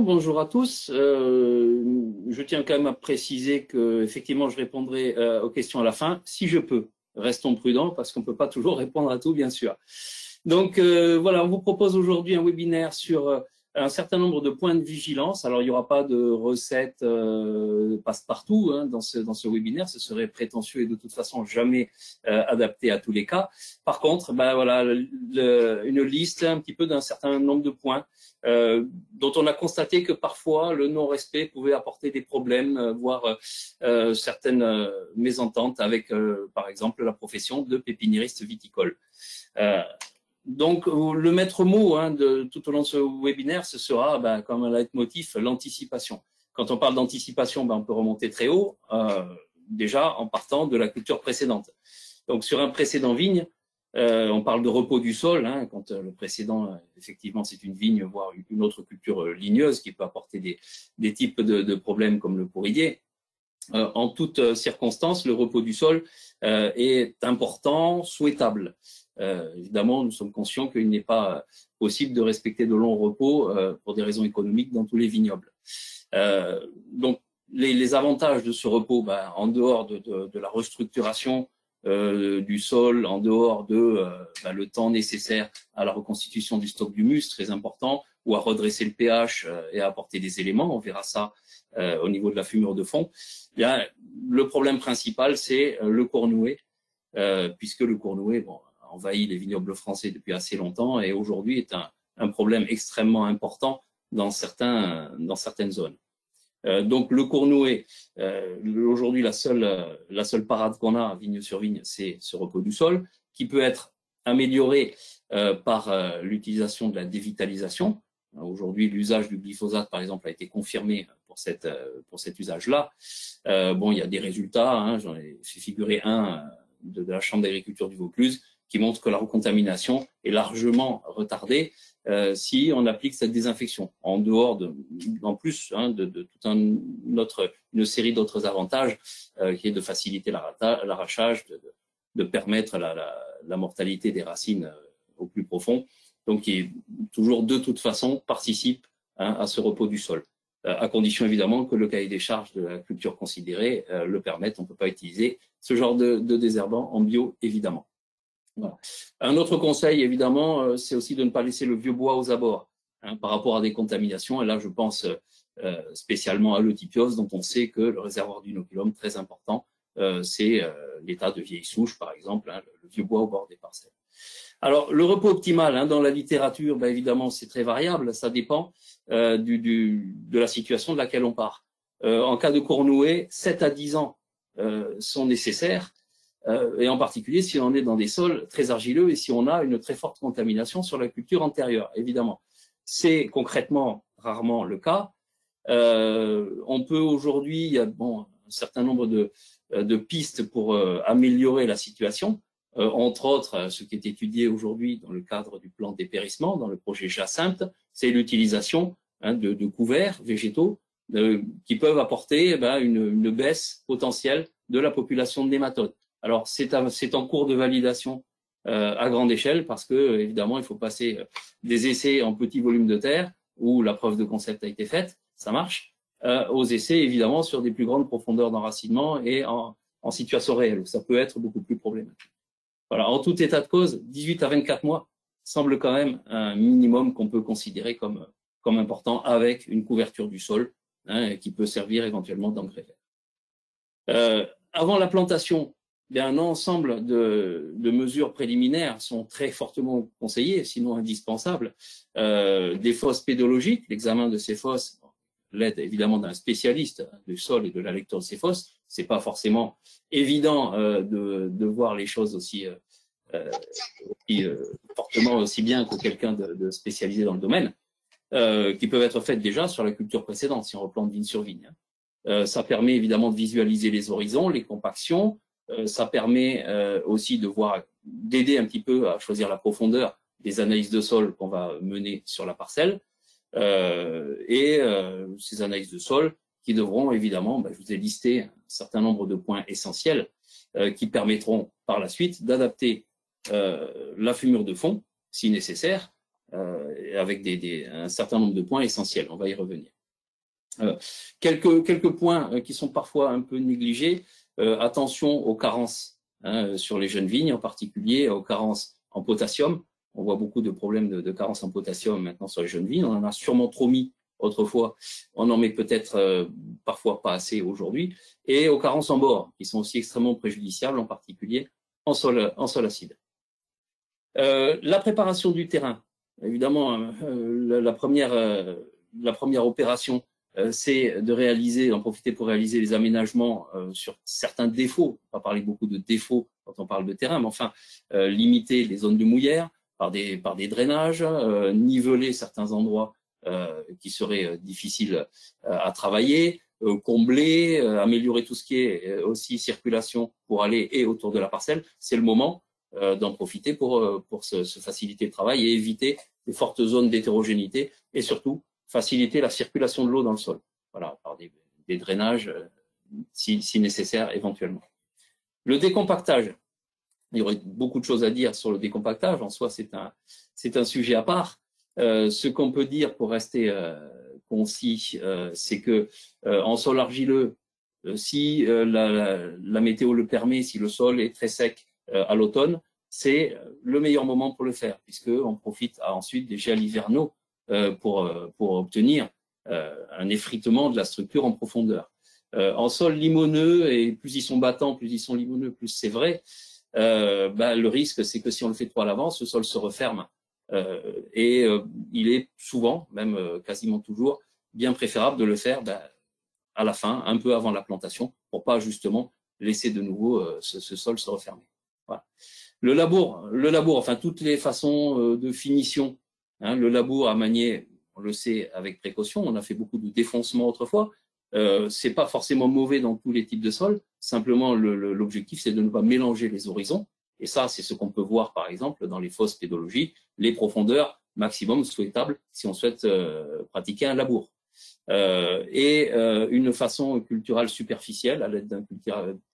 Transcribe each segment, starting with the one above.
Bonjour à tous. Je tiens quand même à préciser que effectivement, je répondrai aux questions à la fin, si je peux. Restons prudents parce qu'on ne peut pas toujours répondre à tout, bien sûr. Donc voilà, on vous propose aujourd'hui un webinaire sur un certain nombre de points de vigilance. Alors, il n'y aura pas de recettes passe-partout dans ce webinaire. Ce serait prétentieux et de toute façon jamais adapté à tous les cas. Par contre, voilà, une liste un petit peu d'un certain nombre de points dont on a constaté que parfois le non-respect pouvait apporter des problèmes, voire certaines mésententes avec, par exemple, la profession de pépiniériste viticole. Donc, le maître mot tout au long de ce webinaire, ce sera, comme un leitmotiv, l'anticipation. Quand on parle d'anticipation, on peut remonter très haut, déjà en partant de la culture précédente. Donc, sur un précédent vigne, on parle de repos du sol, quand le précédent, effectivement, c'est une vigne, voire une autre culture ligneuse qui peut apporter des types de problèmes comme le pourrier. En toutes circonstances, le repos du sol est important, souhaitable. Évidemment, nous sommes conscients qu'il n'est pas possible de respecter de longs repos pour des raisons économiques dans tous les vignobles. Donc, les avantages de ce repos, en dehors de la restructuration du sol, en dehors de le temps nécessaire à la reconstitution du stock d'humus, très important, ou à redresser le pH et à apporter des éléments, on verra ça au niveau de la fumure de fond. Bien, le problème principal, c'est le Cournouet, puisque le Cournouet envahit les vignobles français depuis assez longtemps et aujourd'hui est un problème extrêmement important dans certaines zones. Donc le Cournouet, aujourd'hui la seule parade qu'on a vigne sur vigne, c'est ce repos du sol, qui peut être amélioré par l'utilisation de la dévitalisation. Aujourd'hui, l'usage du glyphosate, par exemple, a été confirmé pour cet usage-là. Il y a des résultats, j'en ai fait figurer un de la Chambre d'agriculture du Vaucluse, qui montre que la recontamination est largement retardée si on applique cette désinfection. En plus de toute une série d'autres avantages, qui est de faciliter l'arrachage, de permettre la mortalité des racines au plus profond, donc qui toujours de toute façon participe à ce repos du sol, à condition évidemment que le cahier des charges de la culture considérée le permette. On ne peut pas utiliser ce genre de désherbant en bio, évidemment. Voilà. Un autre conseil, évidemment, c'est aussi de ne pas laisser le vieux bois aux abords par rapport à des contaminations. Et là, je pense spécialement à l'eutypiose, dont on sait que le réservoir d'inoculum, très important, c'est l'état de vieille souche, par exemple, le vieux bois au bord des parcelles. Alors, le repos optimal dans la littérature, évidemment, c'est très variable. Ça dépend de la situation de laquelle on part. En cas de Cournouet, 7 à 10 ans sont nécessaires. Et en particulier si on est dans des sols très argileux et si on a une très forte contamination sur la culture antérieure, évidemment. C'est concrètement rarement le cas. On peut aujourd'hui, il y a un certain nombre de pistes pour améliorer la situation, entre autres ce qui est étudié aujourd'hui dans le cadre du plan dépérissement, dans le projet Jacinthe, c'est l'utilisation de couverts végétaux qui peuvent apporter une baisse potentielle de la population de nématodes. Alors, c'est en cours de validation à grande échelle parce que, évidemment, il faut passer des essais en petits volumes de terre où la preuve de concept a été faite, ça marche, aux essais, évidemment, sur des plus grandes profondeurs d'enracinement et en situation réelle, où ça peut être beaucoup plus problématique. Voilà, en tout état de cause, 18 à 24 mois semble quand même un minimum qu'on peut considérer comme important avec une couverture du sol qui peut servir éventuellement d'engrais vert. Avant la plantation, un ensemble de mesures préliminaires sont très fortement conseillées, sinon indispensables. Des fosses pédologiques, l'examen de ces fosses, l'aide évidemment d'un spécialiste du sol et de la lecture de ces fosses. C'est pas forcément évident de voir les choses aussi fortement aussi bien que quelqu'un de spécialisé dans le domaine, qui peuvent être faites déjà sur la culture précédente, si on replante vigne sur vigne. Ça permet évidemment de visualiser les horizons, les compactions. Ça permet aussi d'aider un petit peu à choisir la profondeur des analyses de sol qu'on va mener sur la parcelle. Ces analyses de sol qui devront évidemment, je vous ai listé un certain nombre de points essentiels qui permettront par la suite d'adapter la fumure de fond, si nécessaire, avec un certain nombre de points essentiels. On va y revenir. Quelques points qui sont parfois un peu négligés. Attention aux carences sur les jeunes vignes, en particulier aux carences en potassium. On voit beaucoup de problèmes de carence en potassium maintenant sur les jeunes vignes. On en a sûrement trop mis autrefois. On en met peut-être parfois pas assez aujourd'hui. Et aux carences en bord, qui sont aussi extrêmement préjudiciables, en particulier en sol acide. La préparation du terrain. Évidemment, la première opération, c'est d'en profiter pour réaliser les aménagements sur certains défauts. On va parler beaucoup de défauts quand on parle de terrain, mais enfin, limiter les zones de mouillère par des drainages, niveler certains endroits qui seraient difficiles à travailler, combler, améliorer tout ce qui est aussi circulation pour aller et autour de la parcelle. C'est le moment d'en profiter pour se faciliter le travail et éviter les fortes zones d'hétérogénéité et surtout faciliter la circulation de l'eau dans le sol. Voilà, par des drainages si nécessaire éventuellement. Le décompactage. Il y aurait beaucoup de choses à dire sur le décompactage. En soi, c'est un sujet à part. Ce qu'on peut dire pour rester concis, c'est que en sol argileux, si la météo le permet, si le sol est très sec à l'automne, c'est le meilleur moment pour le faire, puisqu'on profite ensuite des gels hivernaux pour obtenir un effritement de la structure en profondeur. En sol limoneux, et plus ils sont battants, plus ils sont limoneux, plus c'est vrai, le risque, c'est que si on le fait trop à l'avance, le sol se referme. Il est souvent, même quasiment toujours, bien préférable de le faire à la fin, un peu avant la plantation, pour pas justement laisser de nouveau ce sol se refermer. Voilà. Le labour, enfin toutes les façons de finition. Le labour à manier, on le sait avec précaution. On a fait beaucoup de défoncements autrefois. C'est pas forcément mauvais dans tous les types de sols. Simplement, l'objectif, c'est de ne pas mélanger les horizons. Et ça, c'est ce qu'on peut voir, par exemple, dans les fosses pédologiques, les profondeurs maximum souhaitables si on souhaite pratiquer un labour. Une façon culturale superficielle à l'aide d'un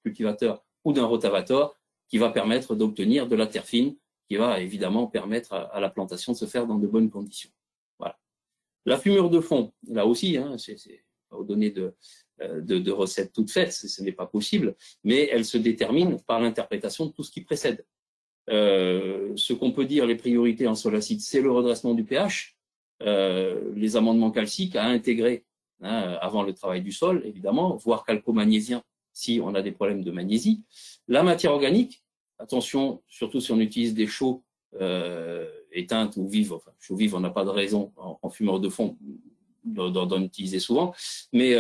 cultivateur ou d'un rotavator qui va permettre d'obtenir de la terre fine, qui va évidemment permettre à la plantation de se faire dans de bonnes conditions. Voilà. La fumure de fond, là aussi, c'est pas vous donner de recettes toutes faites, ce n'est pas possible, mais elle se détermine par l'interprétation de tout ce qui précède. Ce qu'on peut dire, les priorités en sol acide, c'est le redressement du pH, les amendements calciques à intégrer avant le travail du sol, évidemment, voire calco-magnésien si on a des problèmes de magnésie. La matière organique, attention, surtout si on utilise des chaux éteintes ou vives, enfin, chaux vives, on n'a pas de raison en fumeur de fond d'en utiliser souvent, mais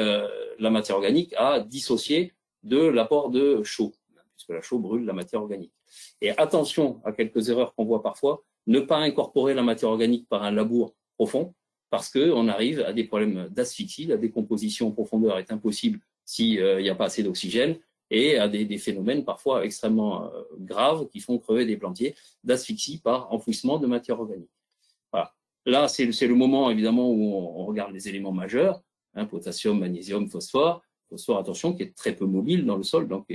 la matière organique à dissocier de l'apport de chaux, puisque la chaux brûle la matière organique. Et attention à quelques erreurs qu'on voit parfois, ne pas incorporer la matière organique par un labour profond, parce qu'on arrive à des problèmes d'asphyxie, la décomposition en profondeur est impossible s'il n'y a pas assez d'oxygène, et à des phénomènes parfois extrêmement graves qui font crever des plantiers d'asphyxie par enfouissement de matière organique. Voilà. Là, c'est le moment, évidemment, où on regarde les éléments majeurs, potassium, magnésium, phosphore. Phosphore, attention, qui est très peu mobile dans le sol, donc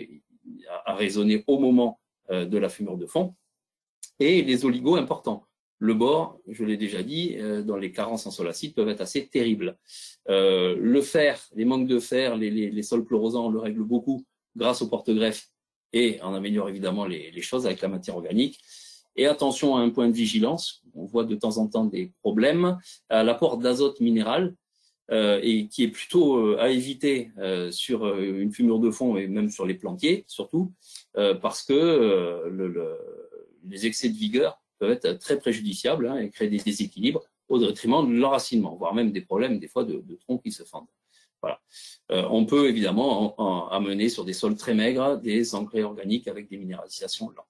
à raisonner au moment de la fumure de fond. Et les oligos importants. Le bore, je l'ai déjà dit, dans les carences en sol acide peuvent être assez terribles. Le fer, les manques de fer, les sols chlorosants, on le règle beaucoup grâce au porte-greffe et on améliore évidemment les choses avec la matière organique. Et attention à un point de vigilance, on voit de temps en temps des problèmes à l'apport d'azote minéral et qui est plutôt à éviter sur une fumure de fond et même sur les plantiers surtout parce que les excès de vigueur peuvent être très préjudiciables et créer des déséquilibres au détriment de l'enracinement, voire même des problèmes des fois de troncs qui se fendent. Voilà. On peut évidemment amener sur des sols très maigres des engrais organiques avec des minéralisations lentes.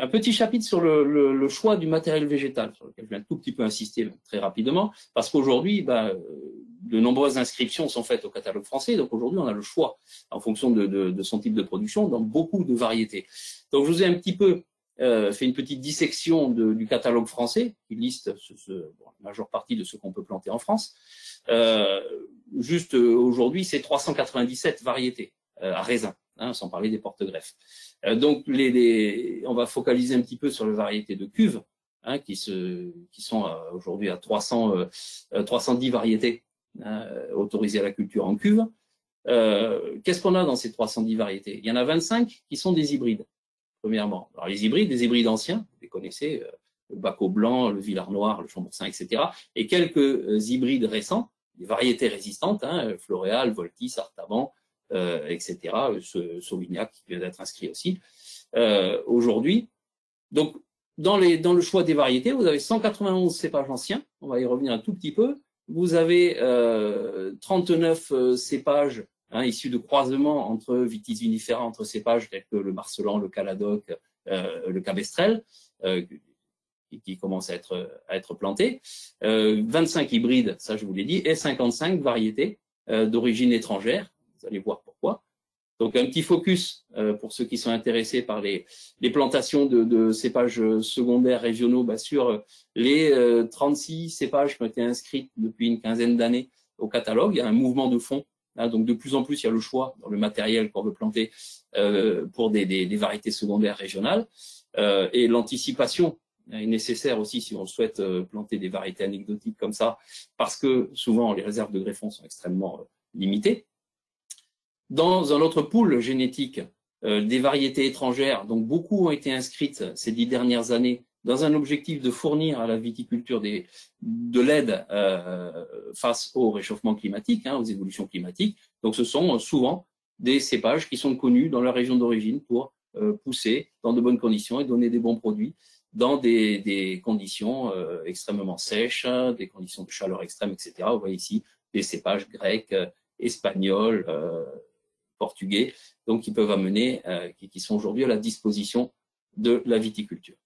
Un petit chapitre sur le choix du matériel végétal, sur lequel je vais un tout petit peu insister très rapidement, parce qu'aujourd'hui, de nombreuses inscriptions sont faites au catalogue français, donc aujourd'hui on a le choix en fonction de son type de production dans beaucoup de variétés. Donc je vous ai un petit peu fait une petite dissection du catalogue français, qui liste la majeure partie de ce qu'on peut planter en France. Juste aujourd'hui, c'est 397 variétés à raisin, sans parler des porte-greffes. Donc on va focaliser un petit peu sur les variétés de cuve. hein, qui sont aujourd'hui à 310 variétés autorisées à la culture en cuve. Qu'est-ce qu'on a dans ces 310 variétés? Il y en a 25 qui sont des hybrides, premièrement. Alors les hybrides, des hybrides anciens, vous les connaissez, le Baco blanc, le Villard noir, le Chambourcin, etc. Et quelques hybrides récents, des variétés résistantes, hein, Floréal, Voltis, Artaban, etc. Sauvignac qui vient d'être inscrit aussi. Aujourd'hui, donc dans le choix des variétés, vous avez 191 cépages anciens, on va y revenir un tout petit peu. Vous avez 39 cépages issus de croisements entre vitis vinifera, entre cépages tels que le Marcellan, le Caladoc, le Cabestrel, qui commencent à être plantés. 25 hybrides, ça je vous l'ai dit, et 55 variétés d'origine étrangère. Vous allez voir pourquoi. Donc un petit focus pour ceux qui sont intéressés par les plantations de cépages secondaires régionaux sur les 36 cépages qui ont été inscrits depuis une quinzaine d'années au catalogue. Il y a un mouvement de fond, donc de plus en plus il y a le choix dans le matériel qu'on veut planter pour des variétés secondaires régionales. Et l'anticipation est nécessaire aussi si on souhaite planter des variétés anecdotiques comme ça, parce que souvent les réserves de greffons sont extrêmement limitées. Dans un autre pool génétique, des variétés étrangères, donc beaucoup ont été inscrites ces 10 dernières années dans un objectif de fournir à la viticulture de l'aide face au réchauffement climatique, aux évolutions climatiques. Donc ce sont souvent des cépages qui sont connus dans leur région d'origine pour pousser dans de bonnes conditions et donner des bons produits dans des conditions extrêmement sèches, des conditions de chaleur extrême, etc. Vous voyez ici des cépages grecs, espagnols, portugais, donc qui peuvent amener, qui sont aujourd'hui à la disposition de la viticulture.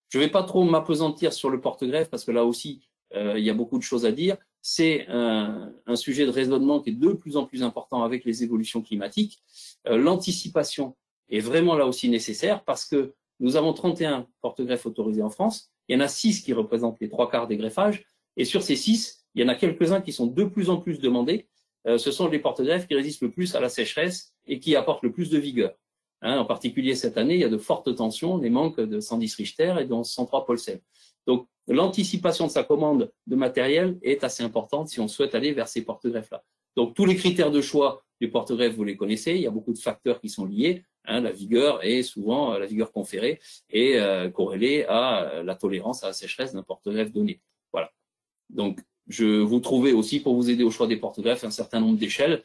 Je ne vais pas trop m'appesantir sur le porte-greffe parce que là aussi, il y a beaucoup de choses à dire. C'est un sujet de raisonnement qui est de plus en plus important avec les évolutions climatiques. L'anticipation est vraiment là aussi nécessaire parce que nous avons 31 porte-greffes autorisés en France. Il y en a 6 qui représentent les 3/4 des greffages. Et sur ces 6, il y en a quelques-uns qui sont de plus en plus demandés. Ce sont les porte-greffes qui résistent le plus à la sécheresse et qui apportent le plus de vigueur. En particulier cette année, il y a de fortes tensions, les manques de 110 Richter et de 103 Paulsen. Donc l'anticipation de sa commande de matériel est assez importante si on souhaite aller vers ces porte-greffes-là. Donc tous les critères de choix du porte-greffe, vous les connaissez, il y a beaucoup de facteurs qui sont liés. La vigueur est souvent, la vigueur conférée est corrélée à la tolérance à la sécheresse d'un porte-greffe donné. Voilà. Donc je vous trouvais aussi, pour vous aider au choix des porte-greffes, un certain nombre d'échelles.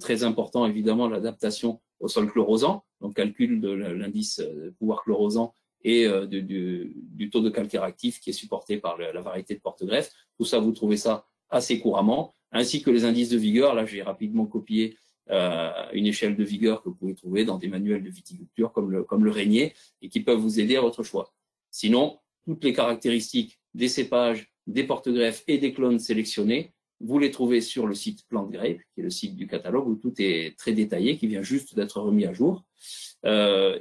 Très important, évidemment, l'adaptation au sol chlorosant, donc calcul de l'indice de pouvoir chlorosant et du taux de calcaire actif qui est supporté par la variété de porte-greffe. Tout ça, vous trouvez ça assez couramment, ainsi que les indices de vigueur. Là, j'ai rapidement copié une échelle de vigueur que vous pouvez trouver dans des manuels de viticulture comme le Régnier et qui peuvent vous aider à votre choix. Sinon, toutes les caractéristiques des cépages, des porte-greffes et des clones sélectionnés, vous les trouvez sur le site Plant Grape, qui est le site du catalogue où tout est très détaillé, qui vient juste d'être remis à jour. Dans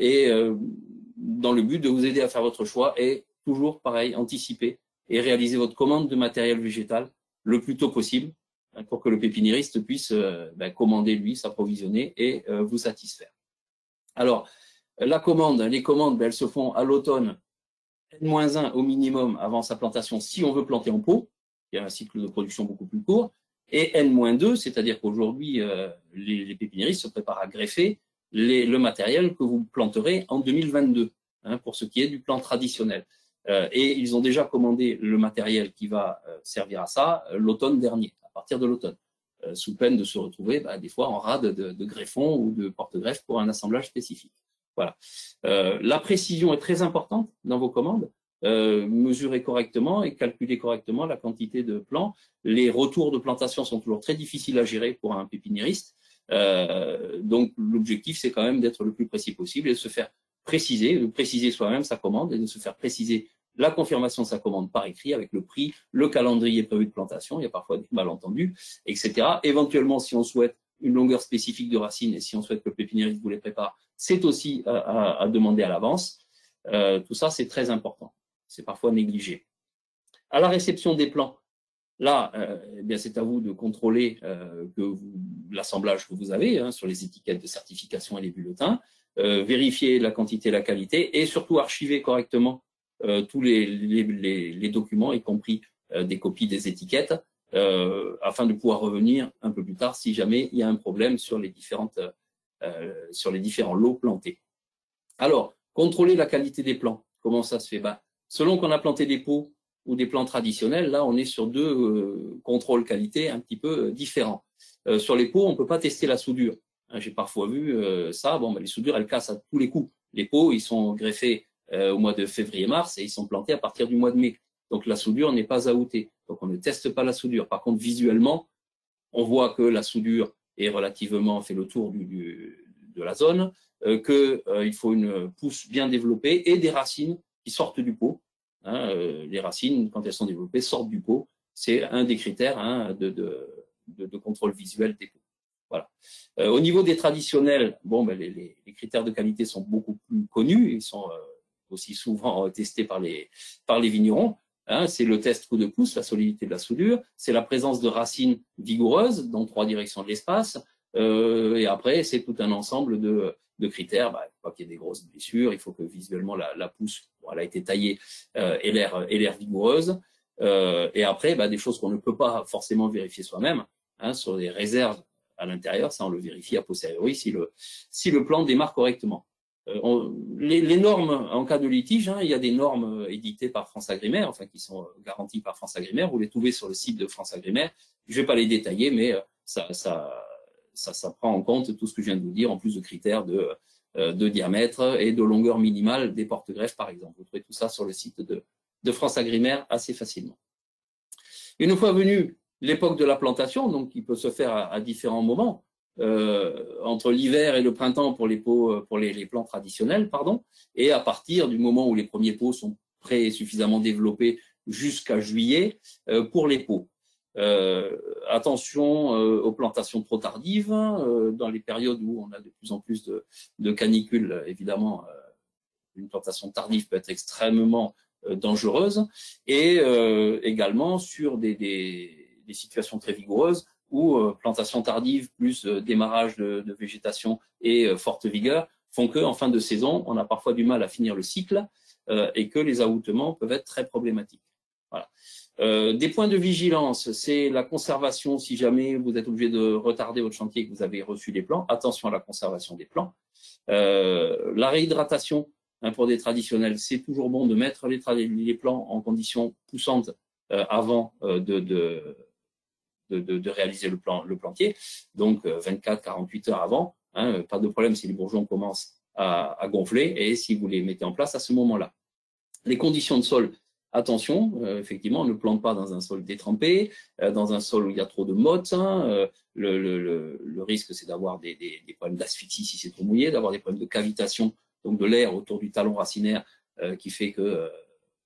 le but de vous aider à faire votre choix et toujours, pareil, anticiper et réaliser votre commande de matériel végétal le plus tôt possible pour que le pépiniériste puisse commander, lui, s'approvisionner et vous satisfaire. Alors, les commandes, elles se font à l'automne, N-1 au minimum avant sa plantation si on veut planter en pot. Il y a un cycle de production beaucoup plus court. Et N-2, c'est-à-dire qu'aujourd'hui, les pépiniéristes se préparent à greffer le matériel que vous planterez en 2022, pour ce qui est du plan traditionnel. Et ils ont déjà commandé le matériel qui va servir à ça l'automne dernier, à partir de l'automne, sous peine de se retrouver des fois en rade de greffons ou de porte-greffes pour un assemblage spécifique. Voilà. La précision est très importante dans vos commandes. Mesurer correctement et calculer correctement la quantité de plants. Les retours de plantation sont toujours très difficiles à gérer pour un pépiniériste. Donc l'objectif, c'est quand même d'être le plus précis possible et de se faire préciser, de préciser soi-même sa commande et de se faire préciser la confirmation de sa commande par écrit avec le prix, le calendrier prévu de plantation. Il y a parfois des malentendus, etc. Éventuellement, si on souhaite une longueur spécifique de racines et si on souhaite que le pépiniériste vous les prépare, c'est aussi à demander à l'avance. Tout ça, c'est très important. C'est parfois négligé. À la réception des plants, là, c'est à vous de contrôler l'assemblage que vous avez sur les étiquettes de certification et les bulletins, vérifier la quantité et la qualité et surtout archiver correctement tous les documents, y compris des copies des étiquettes, afin de pouvoir revenir un peu plus tard si jamais il y a un problème sur les différents lots plantés. Alors, contrôler la qualité des plants, comment ça se fait? Selon qu'on a planté des pots ou des plants traditionnels, là on est sur deux contrôles qualité un petit peu différents. Sur les pots, on ne peut pas tester la soudure. J'ai parfois vu ça, les soudures elles cassent à tous les coups. Les pots, ils sont greffés au mois de février-mars et ils sont plantés à partir du mois de mai. Donc la soudure n'est pas outée. Donc on ne teste pas la soudure. Par contre, visuellement, on voit que la soudure est relativement fait le tour de la zone, qu'il faut une pousse bien développée et des racines qui sortent du pot. Les racines, quand elles sont développées, sortent du pot. C'est un des critères de contrôle visuel des pots. Voilà. Au niveau des traditionnels, les critères de qualité sont beaucoup plus connus. Ils sont aussi souvent testés par les vignerons. C'est le test coup de pouce, la solidité de la soudure, c'est la présence de racines vigoureuses dans 3 directions de l'espace, et après c'est tout un ensemble de critères. Il faut pas qu'il y ait des grosses blessures, il faut que visuellement la pousse, elle a été taillée, ait l'air vigoureuse, et après des choses qu'on ne peut pas forcément vérifier soi-même, sur les réserves à l'intérieur, ça on le vérifie a posteriori si le plant démarre correctement. Les normes en cas de litige, il y a des normes éditées par France Agrimaire, qui sont garanties par France Agrimaire. Vous les trouvez sur le site de France Agrimaire. Je ne vais pas les détailler, mais ça prend en compte tout ce que je viens de vous dire, en plus de critères de diamètre et de longueur minimale des porte-greffes, par exemple. Vous trouvez tout ça sur le site de France Agrimaire assez facilement. Une fois venu l'époque de la plantation, donc qui peut se faire à différents moments, entre l'hiver et le printemps pour les plants traditionnels, et à partir du moment où les premiers pots sont prêts et suffisamment développés jusqu'à juillet pour les pots. Attention aux plantations trop tardives, dans les périodes où on a de plus en plus de canicules, évidemment, une plantation tardive peut être extrêmement dangereuse, et également sur des situations très vigoureuses où plantation tardive plus démarrage de végétation et forte vigueur font qu'en fin de saison, on a parfois du mal à finir le cycle et que les aoutements peuvent être très problématiques. Voilà. Des points de vigilance, c'est la conservation. Si jamais vous êtes obligé de retarder votre chantier et que vous avez reçu les plants, attention à la conservation des plants. La réhydratation, pour des traditionnels, c'est toujours bon de mettre les plants en conditions poussantes avant de réaliser le plantier, donc 24-48 heures avant, pas de problème si les bourgeons commencent à gonfler et si vous les mettez en place à ce moment-là. Les conditions de sol, attention, effectivement, on ne plante pas dans un sol détrempé, dans un sol où il y a trop de mottes. Le risque, c'est d'avoir des problèmes d'asphyxie si c'est trop mouillé, d'avoir des problèmes de cavitation, donc de l'air autour du talon racinaire qui fait que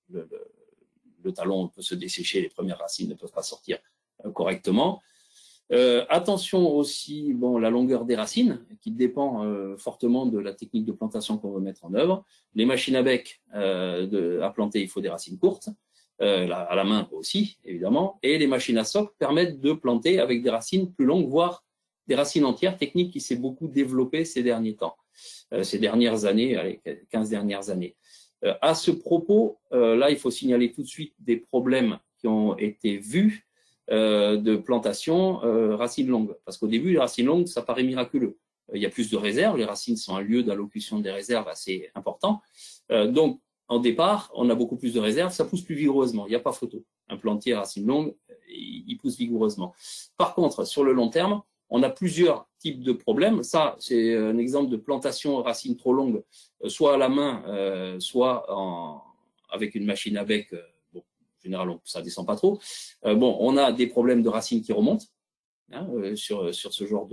le talon peut se dessécher, les premières racines ne peuvent pas sortir correctement. Attention aussi, la longueur des racines qui dépend fortement de la technique de plantation qu'on veut mettre en œuvre. Les machines à bec à planter, il faut des racines courtes, à la main aussi évidemment, et les machines à soc permettent de planter avec des racines plus longues, voire des racines entières, technique qui s'est beaucoup développée ces derniers temps, ces dernières années, 15 dernières années. À ce propos, là il faut signaler tout de suite des problèmes qui ont été vus de plantation racines longues. Parce qu'au début, les racines longues, ça paraît miraculeux. Il y a plus de réserves, les racines sont un lieu d'allocution des réserves assez important. Donc, en départ, on a beaucoup plus de réserves, ça pousse plus vigoureusement, il n'y a pas photo. Un plantier racines longues, il pousse vigoureusement. Par contre, sur le long terme, on a plusieurs types de problèmes. Ça, c'est un exemple de plantation racines trop longues, soit à la main, soit avec une machine à bec. En général, ça descend pas trop. On a des problèmes de racines qui remontent sur ce genre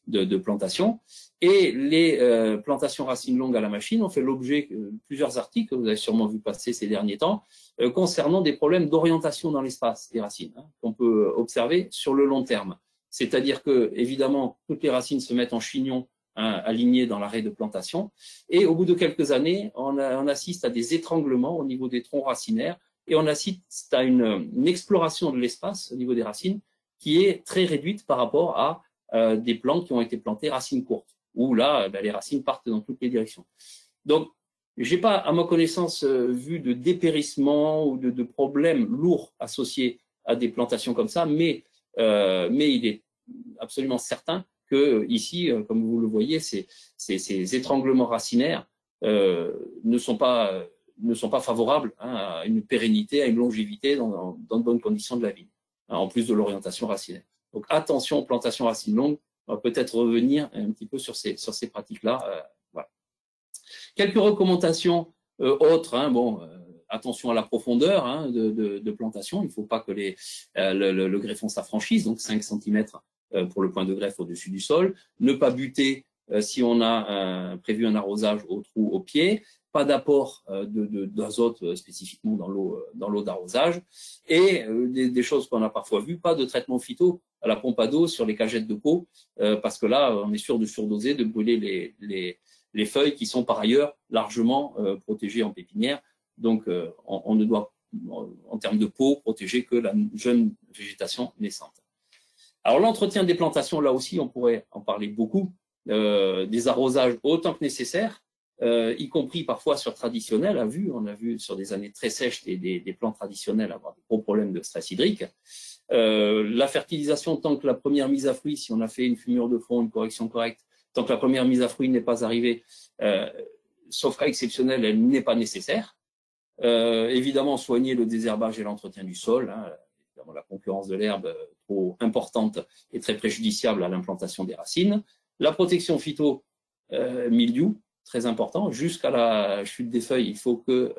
de plantation. Et les plantations racines longues à la machine ont fait l'objet de plusieurs articles que vous avez sûrement vu passer ces derniers temps concernant des problèmes d'orientation dans l'espace des racines qu'on peut observer sur le long terme. C'est-à-dire que, évidemment, toutes les racines se mettent en chignon alignées dans l'arrêt de plantation. Et au bout de quelques années, on assiste à des étranglements au niveau des troncs racinaires. Et on assiste à une exploration de l'espace au niveau des racines qui est très réduite par rapport à des plants qui ont été plantés racines courtes, où là, les racines partent dans toutes les directions. Donc, J'ai pas, à ma connaissance, vu de dépérissement ou de problèmes lourds associés à des plantations comme ça, mais il est absolument certain que ici, comme vous le voyez, ces étranglements racinaires ne sont pas favorables, hein, à une pérennité, à une longévité dans de bonnes conditions de la vigne, hein, en plus de l'orientation racinaire. Donc attention aux plantations racines longues. On va peut-être revenir un petit peu sur ces pratiques-là. Voilà. Quelques recommandations autres. Hein, bon, attention à la profondeur, hein, de plantation. Il ne faut pas que le greffon s'affranchisse, donc 5 cm pour le point de greffe au-dessus du sol. Ne pas buter si on a prévu un arrosage au trou au pied. Pas d'apport d'azote spécifiquement dans l'eau d'arrosage. Et des choses qu'on a parfois vues, pas de traitement phyto à la pompe à d'eau sur les cagettes de pot, parce que là, on est sûr de surdoser, de brûler les feuilles qui sont par ailleurs largement protégées en pépinière. Donc, on ne doit, en termes de pot, protéger que la jeune végétation naissante. Alors, l'entretien des plantations, là aussi, on pourrait en parler beaucoup. Des arrosages autant que nécessaire, y compris parfois sur traditionnel. On a vu sur des années très sèches des plants traditionnels avoir des gros problèmes de stress hydrique. La fertilisation, tant que la première mise à fruit, si on a fait une fumure de fond, une correction correcte, tant que la première mise à fruit n'est pas arrivée, sauf cas exceptionnel, elle n'est pas nécessaire. Évidemment, soigner le désherbage et l'entretien du sol. Hein, évidemment, la concurrence de l'herbe trop importante est très préjudiciable à l'implantation des racines. La protection phyto, mildiou, très important. Jusqu'à la chute des feuilles, il faut que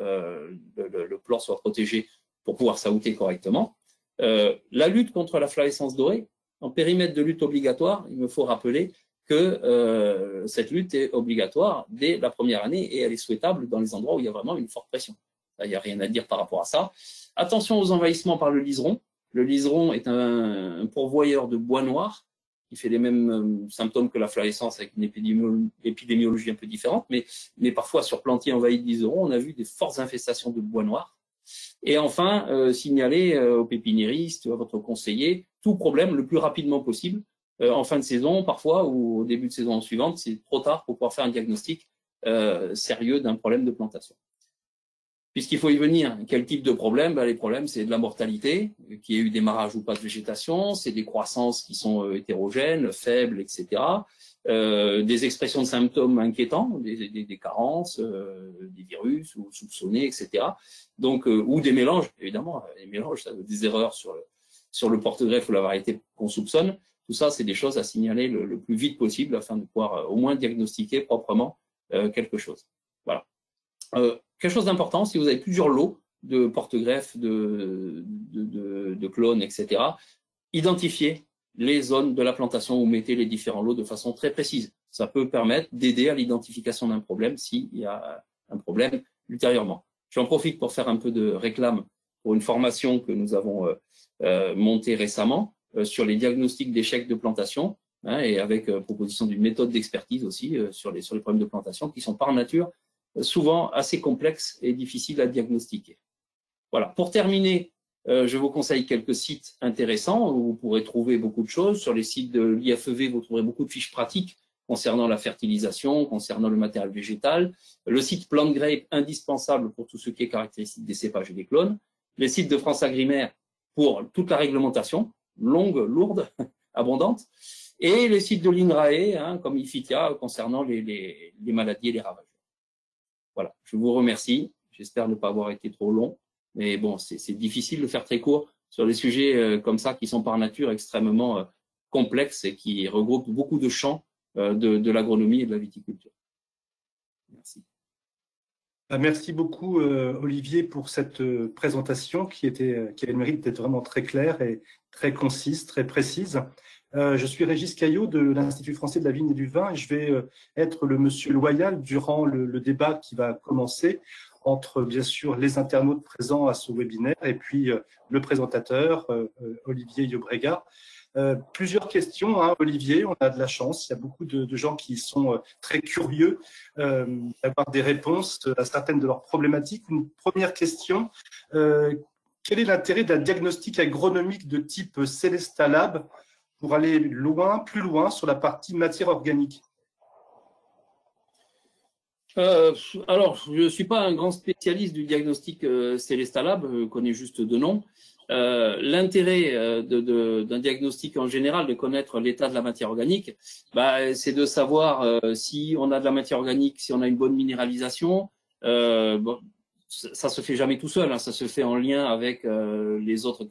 le plant soit protégé pour pouvoir s'aouter correctement. La lutte contre la flavescence dorée, en périmètre de lutte obligatoire, il me faut rappeler que cette lutte est obligatoire dès la première année et elle est souhaitable dans les endroits où il y a vraiment une forte pression. Il n'y a rien à dire par rapport à ça. Attention aux envahissements par le liseron. Le liseron est un pourvoyeur de bois noir qui fait les mêmes symptômes que la flavescence avec une épidémiologie un peu différente, mais parfois sur plantiers envahis de liseron, on a vu des fortes infestations de bois noir. Et enfin, signaler aux pépiniéristes, à votre conseiller, tout problème le plus rapidement possible, en fin de saison parfois ou au début de saison suivante. C'est trop tard pour pouvoir faire un diagnostic sérieux d'un problème de plantation. Puisqu'il faut y venir, quel type de problème? Les problèmes, c'est de la mortalité, qu'il y ait eu démarrage ou pas de végétation, c'est des croissances qui sont hétérogènes, faibles, etc. Des expressions de symptômes inquiétants, des carences, des virus ou soupçonnés, etc. Donc, ou des mélanges, évidemment, les mélanges, ça, des erreurs sur le porte-greffe ou la variété qu'on soupçonne. Tout ça, c'est des choses à signaler le plus vite possible afin de pouvoir au moins diagnostiquer proprement quelque chose. Voilà. Quelque chose d'important, si vous avez plusieurs lots de porte-greffes, de clones, etc., identifiez les zones de la plantation où vous mettez les différents lots de façon très précise. Ça peut permettre d'aider à l'identification d'un problème s'il y a un problème ultérieurement. J'en profite pour faire un peu de réclame pour une formation que nous avons montée récemment sur les diagnostics d'échecs de plantation, hein, et avec proposition d'une méthode d'expertise aussi sur les problèmes de plantation qui sont par nature souvent assez complexes et difficiles à diagnostiquer. Voilà. Pour terminer, je vous conseille quelques sites intéressants où vous pourrez trouver beaucoup de choses. Sur les sites de l'IFEV, vous trouverez beaucoup de fiches pratiques concernant la fertilisation, concernant le matériel végétal. Le site PlantGrape, indispensable pour tout ce qui est caractéristique des cépages et des clones. Les sites de France Agrimaire pour toute la réglementation, longue, lourde, abondante. Et les sites de l'INRAE, hein, comme IFITIA, concernant les maladies et les ravages. Voilà, je vous remercie. J'espère ne pas avoir été trop long. Mais bon, c'est difficile de faire très court sur des sujets comme ça qui sont par nature extrêmement complexes et qui regroupent beaucoup de champs de l'agronomie et de la viticulture. Merci. Merci beaucoup, Olivier, pour cette présentation qui avait le mérite d'être vraiment très claire et très concise, très précise. Je suis Régis Caillot de l'Institut français de la vigne et du vin et je vais être le monsieur loyal durant le débat qui va commencer entre, bien sûr, les internautes présents à ce webinaire et puis le présentateur, Olivier Llobrega. Plusieurs questions, hein, Olivier, on a de la chance, il y a beaucoup de gens qui sont très curieux d'avoir des réponses à certaines de leurs problématiques. Une première question, quel est l'intérêt d'un diagnostic agronomique de type Célesta Lab pour aller loin, plus loin sur la partie matière organique? Euh, alors, je ne suis pas un grand spécialiste du diagnostic Célestalab, je connais juste de nom. L'intérêt d'un diagnostic en général, de connaître l'état de la matière organique, bah, c'est de savoir si on a de la matière organique, si on a une bonne minéralisation. Bon, ça se fait jamais tout seul, hein, ça se fait en lien avec les autres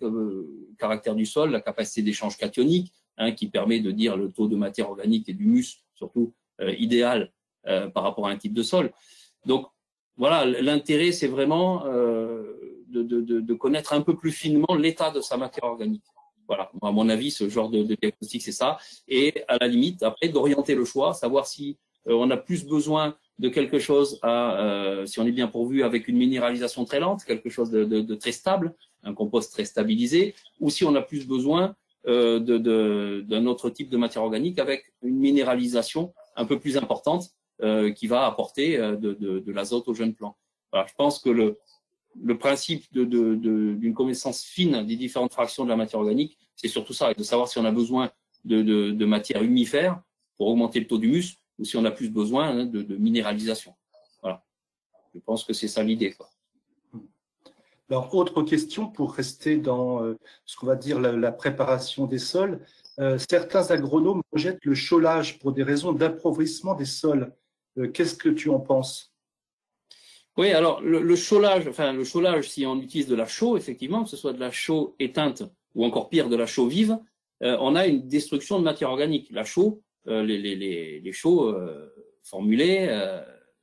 caractères du sol, la capacité d'échange cationique, hein, qui permet de dire le taux de matière organique et d'humus, surtout idéal par rapport à un type de sol. Donc, voilà, l'intérêt, c'est vraiment de connaître un peu plus finement l'état de sa matière organique. Voilà, à mon avis, ce genre de diagnostic, c'est ça. Et à la limite, après, d'orienter le choix, savoir si on a plus besoin de quelque chose si on est bien pourvu avec une minéralisation très lente, quelque chose de très stable, un compost très stabilisé, ou si on a plus besoin d'un autre type de matière organique avec une minéralisation un peu plus importante qui va apporter de l'azote aux jeunes plants. Voilà, je pense que le principe d'une connaissance fine des différentes fractions de la matière organique, c'est surtout ça, de savoir si on a besoin de matière humifère pour augmenter le taux d'humus ou si on a plus besoin de minéralisation. Voilà. Je pense que c'est ça l'idée, quoi. Alors, autre question pour rester dans ce qu'on va dire la préparation des sols. Certains agronomes rejettent le cholage pour des raisons d'appauvrissement des sols. Qu'est-ce que tu en penses? Oui, alors le cholage, si on utilise de la chaux, effectivement, que ce soit de la chaux éteinte ou encore pire de la chaux vive, on a une destruction de matière organique. La chaux, les chaux formulées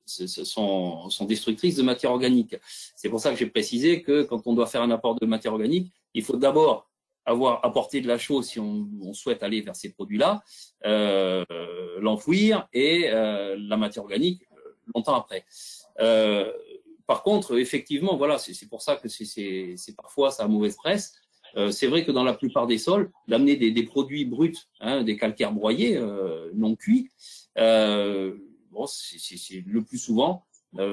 sont destructrices de matière organique. C'est pour ça que j'ai précisé que quand on doit faire un apport de matière organique, il faut d'abord avoir apporté de la chaux si on souhaite aller vers ces produits-là, l'enfouir et la matière organique longtemps après. Euh, Par contre, effectivement, voilà, c'est pour ça que c'est parfois ça a mauvaise presse. C'est vrai que dans la plupart des sols, d'amener des produits bruts, hein, des calcaires broyés, non cuits, bon, c'est le plus souvent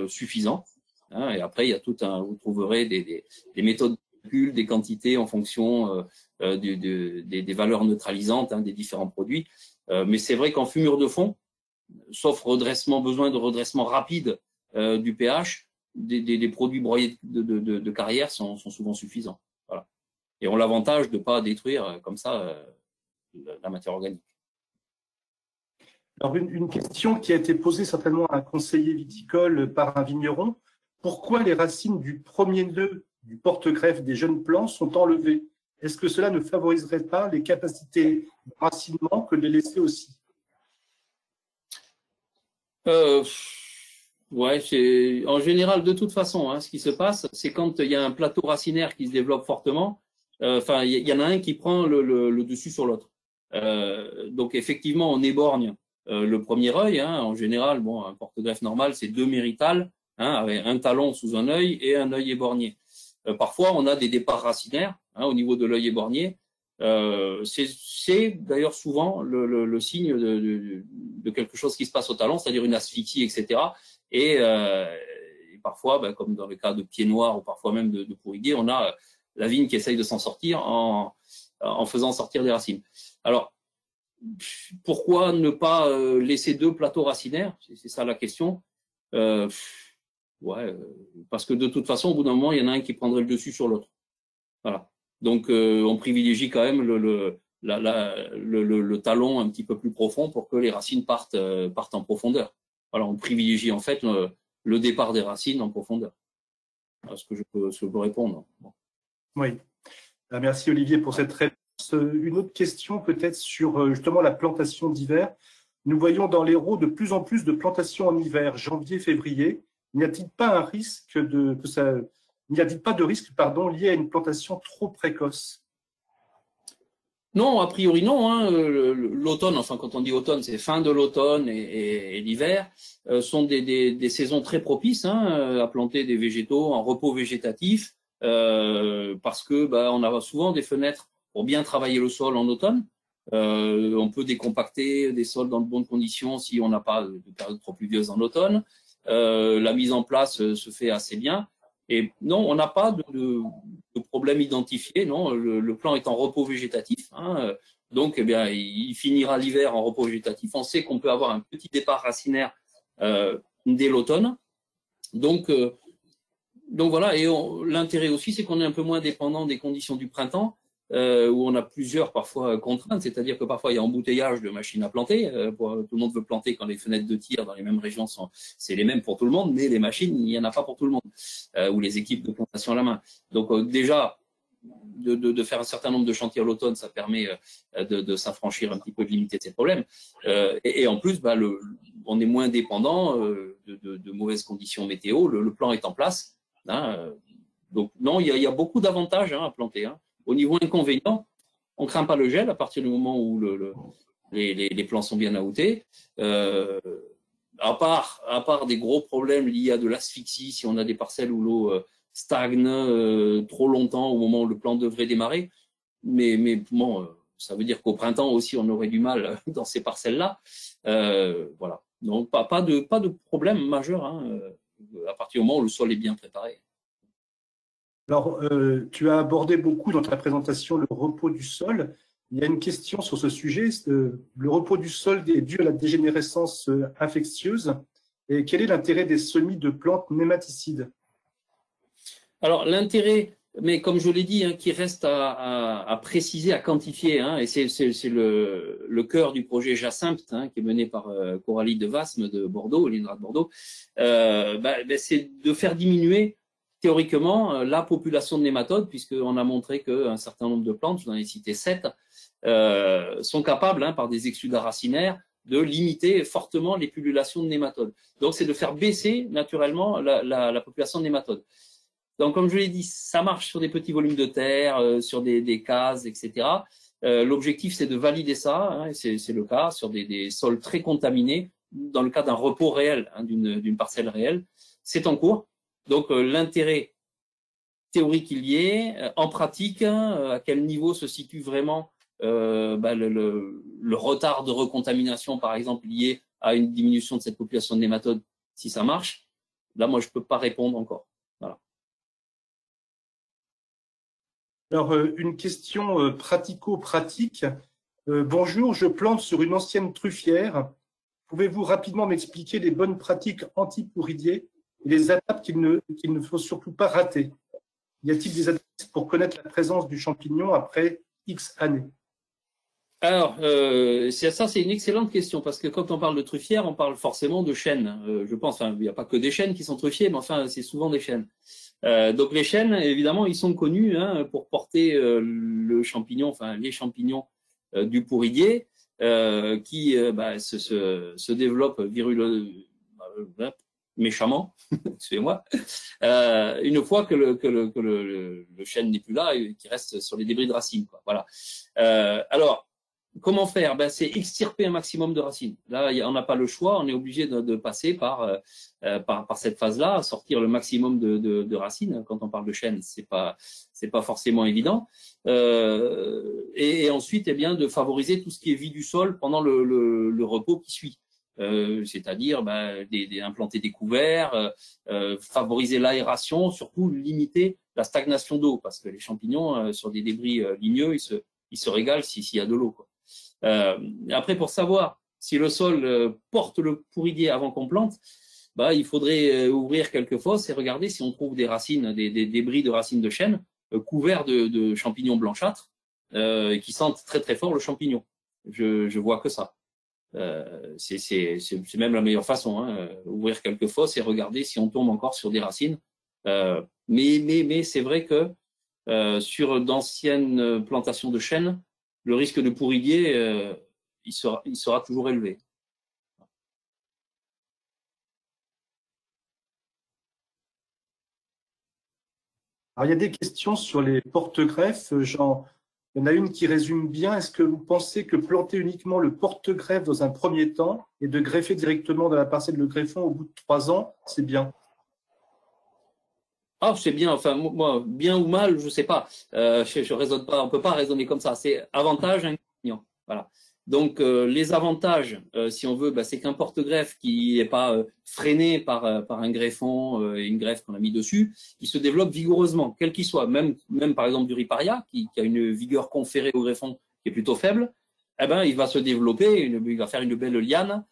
suffisant. Hein, et après, il y a vous trouverez des méthodes de calcul, des quantités en fonction des valeurs neutralisantes, hein, des différents produits. Mais c'est vrai qu'en fumure de fond, sauf besoin de redressement rapide du pH, des produits broyés de carrière sont souvent suffisants. Voilà. Et ont l'avantage de ne pas détruire comme ça la matière organique. Alors, une question qui a été posée certainement à un conseiller viticole par un vigneron. Pourquoi les racines du premier nœud du porte-greffe des jeunes plants sont enlevées? Est-ce que cela ne favoriserait pas les capacités de racinement que de les laisser aussi? Ouais, c'est en général de toute façon, hein, ce qui se passe, c'est quand il y a un plateau racinaire qui se développe fortement. Enfin, il y en a un qui prend le dessus sur l'autre. Donc effectivement, on éborgne le premier œil. Hein, en général, bon, un porte-greffe normal, c'est 2 méritales, hein, avec un talon sous un œil et un œil éborgné. Parfois, on a des départs racinaires, hein, au niveau de l'œil éborgné. C'est d'ailleurs souvent le signe de quelque chose qui se passe au talon, c'est-à-dire une asphyxie, etc. Et parfois, ben, comme dans le cas de pieds noirs ou parfois même de pourriguier, on a la vigne qui essaye de s'en sortir en faisant sortir des racines. Alors, pourquoi ne pas laisser 2 plateaux racinaires? C'est ça la question. Ouais, parce que de toute façon, au bout d'un moment, il y en a un qui prendrait le dessus sur l'autre. Voilà. Donc, on privilégie quand même le talon un petit peu plus profond pour que les racines partent en profondeur. Voilà, on privilégie en fait le départ des racines en profondeur. Voilà ce que je peux répondre. Bon. Oui. Merci Olivier pour cette réponse. Une autre question peut-être sur justement la plantation d'hiver. Nous voyons dans l'Hérault de plus en plus de plantations en hiver, janvier-février. N'y a-t-il pas un risque n'y a-t-il pas de risque, lié à une plantation trop précoce? Non, a priori non. Hein. L'automne, enfin quand on dit automne, c'est fin de l'automne et l'hiver, sont des saisons très propices, hein, à planter des végétaux en repos végétatif, parce que on a souvent des fenêtres pour bien travailler le sol en automne. On peut décompacter des sols dans de bonnes conditions si on n'a pas de période trop pluvieuse en automne. La mise en place se fait assez bien. Et non, on n'a pas de problème identifié. Non, le plant est en repos végétatif. Hein, donc, eh bien, il finira l'hiver en repos végétatif. On sait qu'on peut avoir un petit départ racinaire dès l'automne. Donc voilà, et l'intérêt aussi, c'est qu'on est un peu moins dépendant des conditions du printemps, où on a plusieurs parfois contraintes, c'est-à-dire que parfois il y a embouteillage de machines à planter, tout le monde veut planter quand les fenêtres de tir dans les mêmes régions c'est les mêmes pour tout le monde, mais les machines, il n'y en a pas pour tout le monde, ou les équipes de plantation à la main. Donc déjà, de faire un certain nombre de chantiers à l'automne, ça permet de s'affranchir un petit peu, de limiter ces problèmes. Et en plus, on est moins dépendant de mauvaises conditions météo, le plan est en place. Donc non, il y a beaucoup d'avantages à planter. Au niveau inconvénient, on ne craint pas le gel à partir du moment où les plants sont bien aoutés. À part des gros problèmes liés à de l'asphyxie, si on a des parcelles où l'eau stagne trop longtemps au moment où le plant devrait démarrer. Mais bon, ça veut dire qu'au printemps aussi, on aurait du mal dans ces parcelles-là. Voilà. Donc, pas de problème majeur à partir du moment où le sol est bien préparé. Alors, tu as abordé beaucoup dans ta présentation le repos du sol. Il y a une question sur ce sujet. Le repos du sol est dû à la dégénérescence infectieuse. Et quel est l'intérêt des semis de plantes nématicides? Alors, l'intérêt, mais comme je l'ai dit, qui reste à préciser, à quantifier, et c'est le cœur du projet Jacinthe, qui est mené par Coralie de Vasme de Bordeaux, l'INRA de Bordeaux, c'est de faire diminuer théoriquement la population de nématodes, puisqu'on a montré qu'un certain nombre de plantes, je vous en ai cité 7, sont capables, par des exsudats racinaires, de limiter fortement les pullulations de nématodes. Donc, c'est de faire baisser naturellement la population de nématodes. Donc, comme je l'ai dit, ça marche sur des petits volumes de terre, sur des cases, etc. L'objectif, c'est de valider ça, et c'est le cas, sur des sols très contaminés, dans le cas d'un repos réel, d'une parcelle réelle. C'est en cours. Donc, l'intérêt théorique qu'il y ait, en pratique, à quel niveau se situe vraiment le retard de recontamination, par exemple, lié à une diminution de cette population de nématodes, si ça marche, là, moi, je ne peux pas répondre encore. Voilà. Alors, une question pratico-pratique. Bonjour, je plante sur une ancienne truffière. Pouvez-vous rapidement m'expliquer les bonnes pratiques anti-pourridier et les étapes qu'il ne faut surtout pas rater? Y a-t-il des adresses pour connaître la présence du champignon après X années? Alors, ça, c'est une excellente question, parce que quand on parle de truffière, on parle forcément de chênes. Je pense, il n'y a pas que des chênes qui sont truffiers, mais enfin, c'est souvent des chênes. Donc, les chênes, évidemment, ils sont connus pour porter le champignon, les champignons du pourridier, qui se développent méchamment, excusez-moi, une fois que le chêne n'est plus là et qu'il reste sur les débris de racines. Voilà. Alors, comment faire? C'est extirper un maximum de racines. Là, on n'a pas le choix, on est obligé de passer par cette phase-là, sortir le maximum de racines. Quand on parle de chêne, c'est pas forcément évident. Et ensuite, de favoriser tout ce qui est vie du sol pendant le repos qui suit. C'est-à-dire implanter des couverts, favoriser l'aération, surtout limiter la stagnation d'eau, parce que les champignons sur des débris ligneux, ils se régalent s'il y a de l'eau. Après, pour savoir si le sol porte le pourridier avant qu'on plante, il faudrait ouvrir quelques fosses et regarder si on trouve des racines, des débris de racines de chêne couverts de champignons blanchâtres qui sentent très très fort le champignon. Je vois que ça. C'est même la meilleure façon, ouvrir quelques fosses et regarder si on tombe encore sur des racines. Mais c'est vrai que sur d'anciennes plantations de chênes, le risque de pourridier, il sera toujours élevé. Alors, il y a des questions sur les porte-greffes. Il y en a une qui résume bien. Est-ce que vous pensez que planter uniquement le porte-greffe dans un premier temps et de greffer directement dans la parcelle de greffon au bout de 3 ans, c'est bien? Ah, c'est bien. Enfin, moi, bien ou mal, je sais pas. Je raisonne pas. On peut pas raisonner comme ça. C'est avantage, inconvénient. Voilà. Donc, les avantages, si on veut, c'est qu'un porte-greffe qui n'est pas freiné par un greffon et une greffe qu'on a mis dessus, il se développe vigoureusement, quel qu'il soit. Même par exemple du riparia, qui a une vigueur conférée au greffon qui est plutôt faible, il va se développer, il va faire une belle liane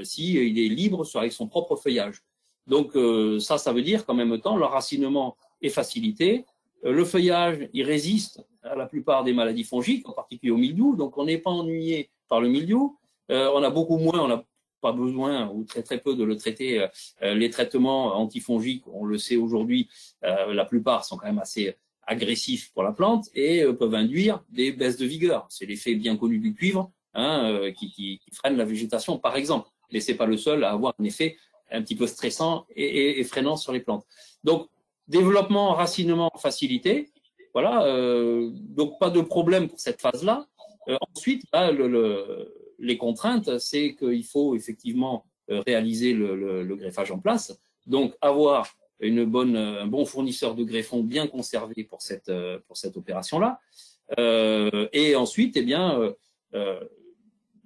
s'il est libre avec son propre feuillage. Donc ça veut dire qu'en même temps, l'enracinement est facilité. Le feuillage, il résiste à la plupart des maladies fongiques, en particulier au mildiou, donc on n'est pas ennuyé par le mildiou. On a beaucoup moins, on n'a pas besoin ou très très peu de le traiter. Les traitements antifongiques, on le sait aujourd'hui, la plupart sont quand même assez agressifs pour la plante et peuvent induire des baisses de vigueur. C'est l'effet bien connu du cuivre qui freine la végétation, par exemple. Mais c'est pas le seul à avoir un effet un petit peu stressant et freinant sur les plantes. Donc, développement, enracinement facilité, voilà, donc pas de problème pour cette phase-là. Ensuite, là, les contraintes, c'est qu'il faut effectivement réaliser le greffage en place, donc avoir un bon fournisseur de greffons bien conservé pour cette opération-là. Et ensuite, eh bien,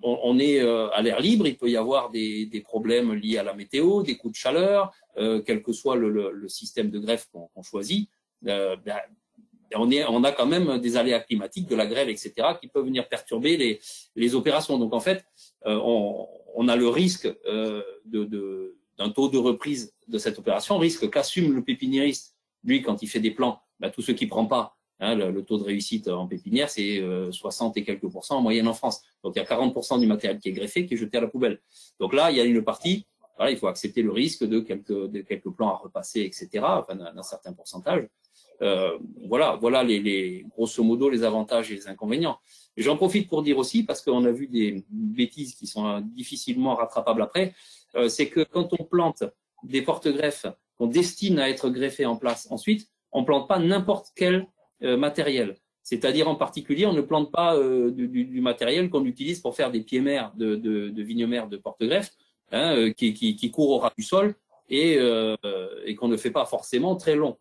on est à l'air libre, il peut y avoir des problèmes liés à la météo, des coups de chaleur, quel que soit le système de greffe qu'on choisit. On a quand même des aléas climatiques, de la grêle, etc., qui peuvent venir perturber les opérations. Donc en fait, on a le risque d'un taux de reprise de cette opération, risque qu'assume le pépiniériste. Lui, quand il fait des plans, tous ceux qui ne prennent pas, le taux de réussite en pépinière, c'est 60 et quelques pourcents en moyenne en France. Donc il y a 40% du matériel qui est greffé qui est jeté à la poubelle. Donc là, il y a une partie, voilà, il faut accepter le risque de quelques plans à repasser, etc., enfin, d'un certain pourcentage. Voilà grosso modo les avantages et les inconvénients. J'en profite pour dire aussi, parce qu'on a vu des bêtises qui sont difficilement rattrapables après, c'est que quand on plante des porte-greffes qu'on destine à être greffés en place ensuite, on ne plante pas n'importe quel matériel. C'est-à-dire en particulier, on ne plante pas du matériel qu'on utilise pour faire des pieds-mères de vignes-mères de porte-greffes qui courent au ras du sol et qu'on ne fait pas forcément très long.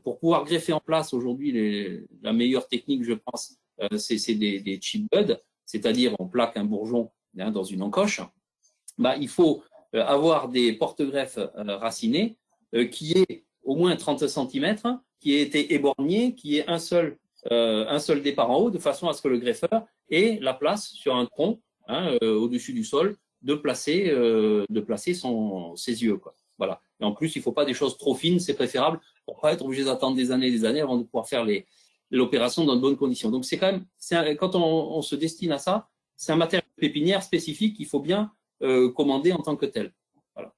Pour pouvoir greffer en place aujourd'hui, la meilleure technique, je pense, c'est des chip buds, c'est-à-dire on plaque un bourgeon dans une encoche. Il faut avoir des porte-greffes racinés qui aient au moins 30 cm, qui aient été éborgnés, qui aient un seul départ en haut, de façon à ce que le greffeur ait la place sur un tronc au-dessus du sol de placer ses yeux, quoi. Voilà. Et en plus, il ne faut pas des choses trop fines, c'est préférable pour ne pas être obligé d'attendre des années avant de pouvoir faire l'opération dans de bonnes conditions. Donc c'est quand même, quand on se destine à ça, c'est un matériel pépinière spécifique qu'il faut bien commander en tant que tel. Voilà.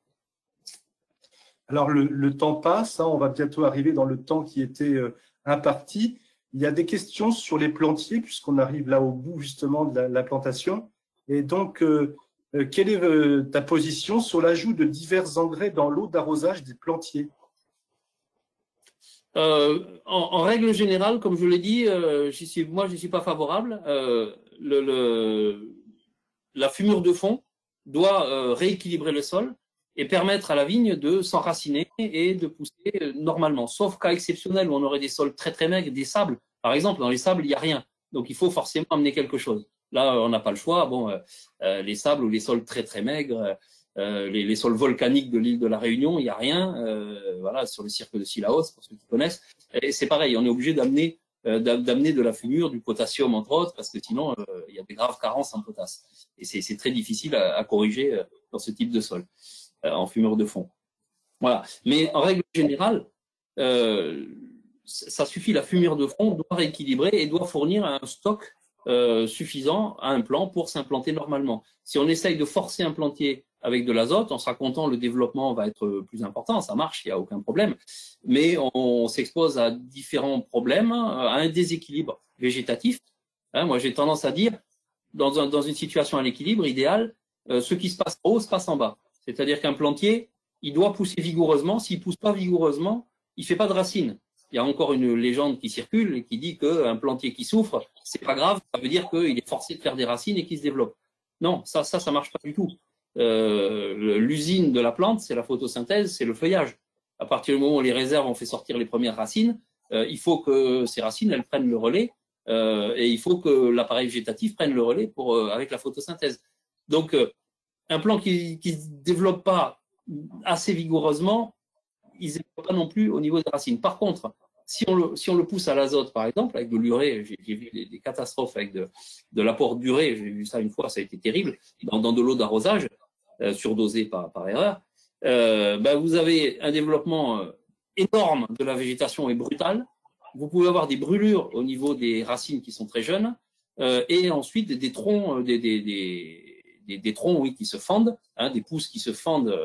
Alors le temps passe, on va bientôt arriver dans le temps qui était imparti. Il y a des questions sur les plantiers, puisqu'on arrive là au bout justement de la plantation. Et donc, quelle est ta position sur l'ajout de divers engrais dans l'eau d'arrosage des plantiers? En règle générale, comme je l'ai dit, moi, je n'y suis pas favorable. La fumure de fond doit rééquilibrer le sol et permettre à la vigne de s'enraciner et de pousser normalement. Sauf cas exceptionnel où on aurait des sols très très maigres, des sables. Par exemple, dans les sables, il n'y a rien. Donc, il faut forcément amener quelque chose. Là, on n'a pas le choix. Bon, les sables ou les sols très très maigres, les sols volcaniques de l'île de la Réunion, il n'y a rien. Voilà, sur le cirque de Sillaos, pour ceux qui connaissent. Et c'est pareil, on est obligé d'amener de la fumure, du potassium entre autres, parce que sinon, il y a des graves carences en potasse. Et c'est très difficile à corriger dans ce type de sol, en fumure de fond. Voilà. Mais en règle générale, ça suffit, la fumure de fond doit rééquilibrer et doit fournir un stock suffisant à un plant pour s'implanter normalement. Si on essaye de forcer un plantier avec de l'azote, on sera content, le développement va être plus important, ça marche, il n'y a aucun problème. Mais on s'expose à différents problèmes, à un déséquilibre végétatif. Moi, j'ai tendance à dire, dans une situation à l'équilibre idéal, ce qui se passe en haut se passe en bas. C'est-à-dire qu'un plantier, il doit pousser vigoureusement. S'il ne pousse pas vigoureusement, il ne fait pas de racines. Il y a encore une légende qui circule et qui dit qu'un plantier qui souffre, c'est pas grave, ça veut dire qu'il est forcé de faire des racines et qu'il se développe. Non, ça marche pas du tout. L'usine de la plante, c'est la photosynthèse, c'est le feuillage. À partir du moment où les réserves ont fait sortir les premières racines, il faut que ces racines, elles prennent le relais et il faut que l'appareil végétatif prenne le relais avec la photosynthèse. Donc, un plant qui ne se développe pas assez vigoureusement, il ne se développe pas non plus au niveau des racines. Par contre, Si on le pousse à l'azote, par exemple, avec de l'urée, j'ai vu des catastrophes avec de l'apport d'urée, j'ai vu ça une fois, ça a été terrible, dans de l'eau d'arrosage, surdosée par erreur, vous avez un développement énorme de la végétation et brutal. Vous pouvez avoir des brûlures au niveau des racines qui sont très jeunes, et ensuite des troncs, des troncs oui, qui se fendent, hein, des pousses qui se fendent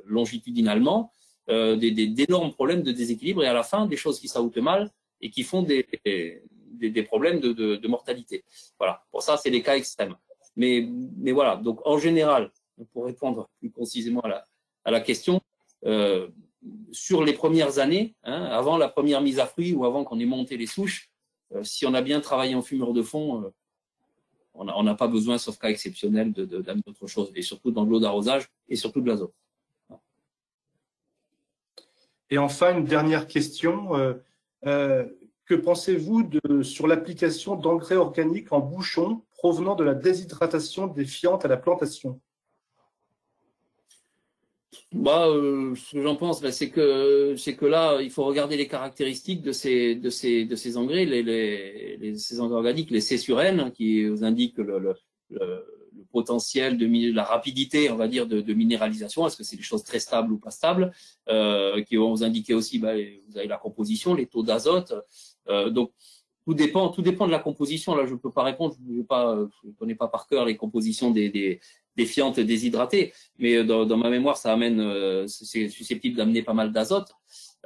longitudinalement, d'énormes problèmes de déséquilibre, et à la fin, des choses qui saoutent mal et qui font des problèmes de mortalité. Voilà, pour ça, c'est des cas extrêmes. Mais voilà, donc en général, pour répondre plus précisément à la question, sur les premières années, hein, avant la première mise à fruit ou avant qu'on ait monté les souches, si on a bien travaillé en fumure de fond, on n'a pas besoin, sauf cas exceptionnel, d'amener autre chose, et surtout dans de l'eau d'arrosage et surtout de l'azote. Et enfin, une dernière question. Que pensez-vous sur l'application d'engrais organiques en bouchon provenant de la déshydratation des fientes à la plantation? Ce que j'en pense, c'est que là, il faut regarder les caractéristiques de ces engrais, ces engrais organiques, les C sur N, qui vous indiquent le potentiel la rapidité, on va dire, de minéralisation. Est-ce que c'est des choses très stables ou pas stables, qui vont vous indiquer aussi, vous avez la composition, les taux d'azote. Donc, tout dépend de la composition. Là, je ne peux pas répondre, je ne connais pas par cœur les compositions des fientes déshydratées, mais dans ma mémoire, ça amène, c'est susceptible d'amener pas mal d'azote,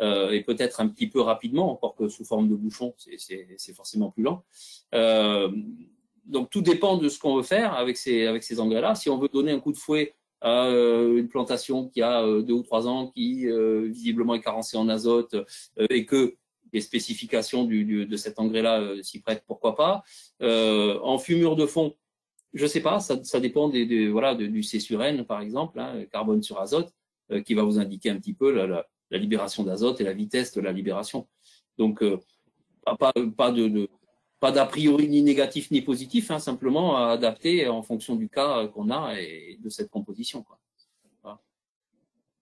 et peut-être un petit peu rapidement, encore que sous forme de bouchon, c'est forcément plus lent. Donc tout dépend de ce qu'on veut faire avec ces engrais-là. Si on veut donner un coup de fouet à une plantation qui a 2 ou 3 ans, qui visiblement est carencée en azote, et que les spécifications de cet engrais-là s'y prêtent, pourquoi pas. En fumure de fond, je sais pas, ça dépend du C sur N, par exemple, hein, carbone sur azote, qui va vous indiquer un petit peu la libération d'azote et la vitesse de la libération. Donc, pas d'a priori ni négatif ni positif, hein, simplement à adapter en fonction du cas qu'on a et de cette composition, quoi.